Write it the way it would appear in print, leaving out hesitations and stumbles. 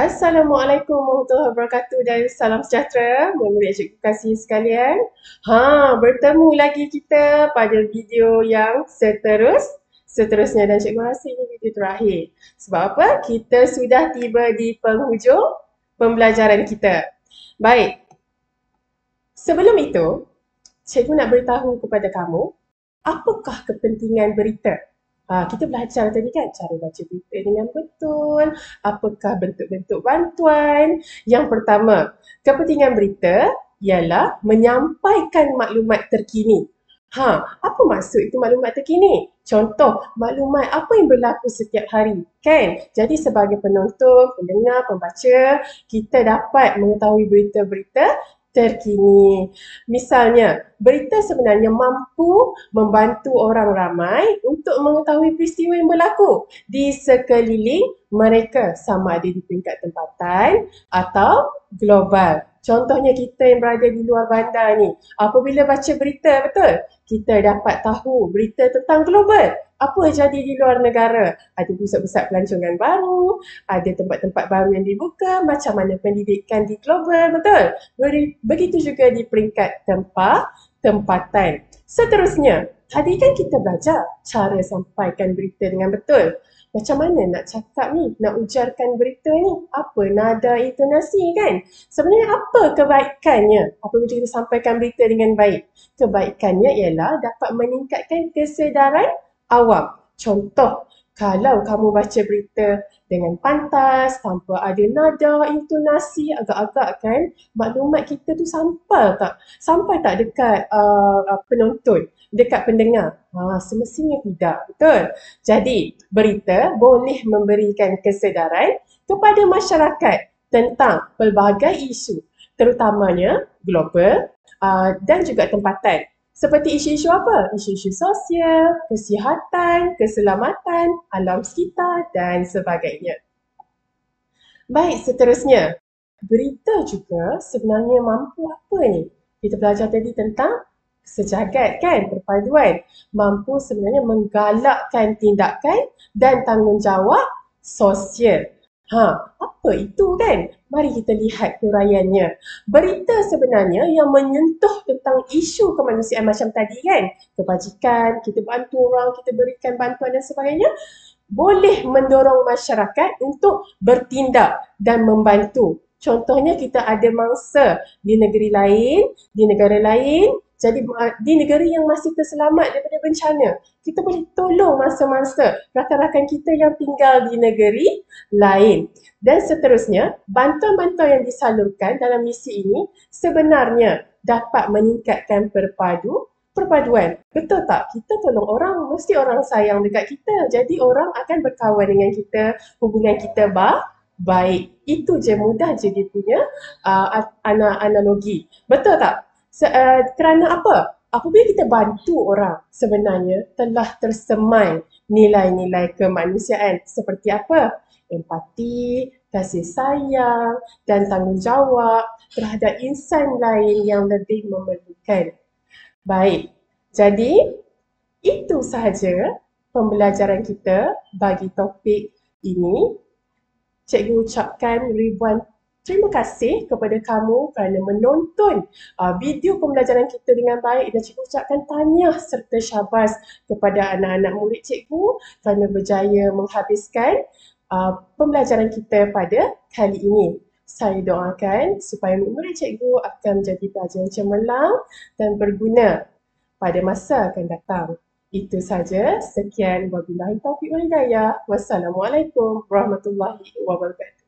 Assalamualaikum warahmatullahi wabarakatuh dan salam sejahtera murid-murid cikgu kasih sekalian. Bertemu lagi kita pada video yang seterusnya dan cikgu rasa ini video terakhir. Sebab apa? Kita sudah tiba di penghujung pembelajaran kita. Baik. Sebelum itu, cikgu nak beritahu kepada kamu, apakah kepentingan berita? Kita belajar tadi kan cara baca berita dengan betul, apakah bentuk-bentuk bantuan. Yang pertama, kepentingan berita ialah menyampaikan maklumat terkini. Apa maksud itu maklumat terkini? Contoh, maklumat apa yang berlaku setiap hari, kan? Jadi sebagai penonton, pendengar, pembaca, kita dapat mengetahui berita-berita terkini. Misalnya, berita sebenarnya mampu membantu orang ramai untuk mengetahui peristiwa yang berlaku di sekeliling mereka, sama ada di peringkat tempatan atau global. Contohnya kita yang berada di luar bandar ni, apabila baca berita, betul? Kita dapat tahu berita tentang global. Apa yang jadi di luar negara? Ada pusat-pusat pelancongan baru, ada tempat-tempat baru yang dibuka, macam mana pendidikan di global, betul? Begitu juga di peringkat tempatan. Seterusnya, tadi kan kita belajar cara sampaikan berita dengan betul. Macam mana nak cakap ni, nak ujarkan berita ni, apa nada intonasi kan? Sebenarnya apa kebaikannya apabila kita sampaikan berita dengan baik? Kebaikannya ialah dapat meningkatkan kesedaran awam. Contoh, kalau kamu baca berita dengan pantas, tanpa ada nada, intonasi, agak-agak kan, maklumat kita tu sampai tak? Sampai tak dekat penonton, dekat pendengar? Semestinya tidak, betul? Jadi, berita boleh memberikan kesedaran kepada masyarakat tentang pelbagai isu, terutamanya global dan juga tempatan. Seperti isu-isu apa? Isu-isu sosial, kesihatan, keselamatan, alam sekitar dan sebagainya. Baik, seterusnya. Berita juga sebenarnya mampu apa ni? Kita belajar tadi tentang sejagat kan, perpaduan. Mampu sebenarnya menggalakkan tindakan dan tanggungjawab sosial. Apa itu kan? Mari kita lihat huraiannya. Berita sebenarnya yang menyentuh tentang isu kemanusiaan macam tadi kan, kebajikan, kita bantu orang, kita berikan bantuan dan sebagainya, boleh mendorong masyarakat untuk bertindak dan membantu. Contohnya kita ada mangsa di negeri lain, di negara lain, jadi di negeri yang masih terselamat daripada bencana, kita boleh tolong mangsa-mangsa, rakan-rakan kita yang tinggal di negeri lain. Dan seterusnya, bantuan-bantuan yang disalurkan dalam misi ini sebenarnya dapat meningkatkan perpaduan. Betul tak? Kita tolong orang, mesti orang sayang dekat kita. Jadi orang akan berkawan dengan kita, hubungan kita baik. Itu je, mudah je dia punya analogi. Betul tak? Kerana apa? Apabila kita bantu orang, sebenarnya telah tersemai nilai-nilai kemanusiaan. Seperti apa? Empati, kasih sayang dan tanggungjawab terhadap insan lain yang lebih memerlukan. Baik, jadi itu sahaja pembelajaran kita bagi topik ini. Cikgu ucapkan ribuan terima kasih kepada kamu kerana menonton video pembelajaran kita dengan baik, dan cikgu ucapkan tahniah serta syabas kepada anak-anak murid cikgu kerana berjaya menghabiskan pembelajaran kita pada kali ini. Saya doakan supaya murid cikgu akan menjadi pelajar yang cemerlang dan berguna pada masa akan datang. Itu saja. Sekian. Wabillahi taufiq wal hidayah. Wassalamualaikum warahmatullahi wabarakatuh.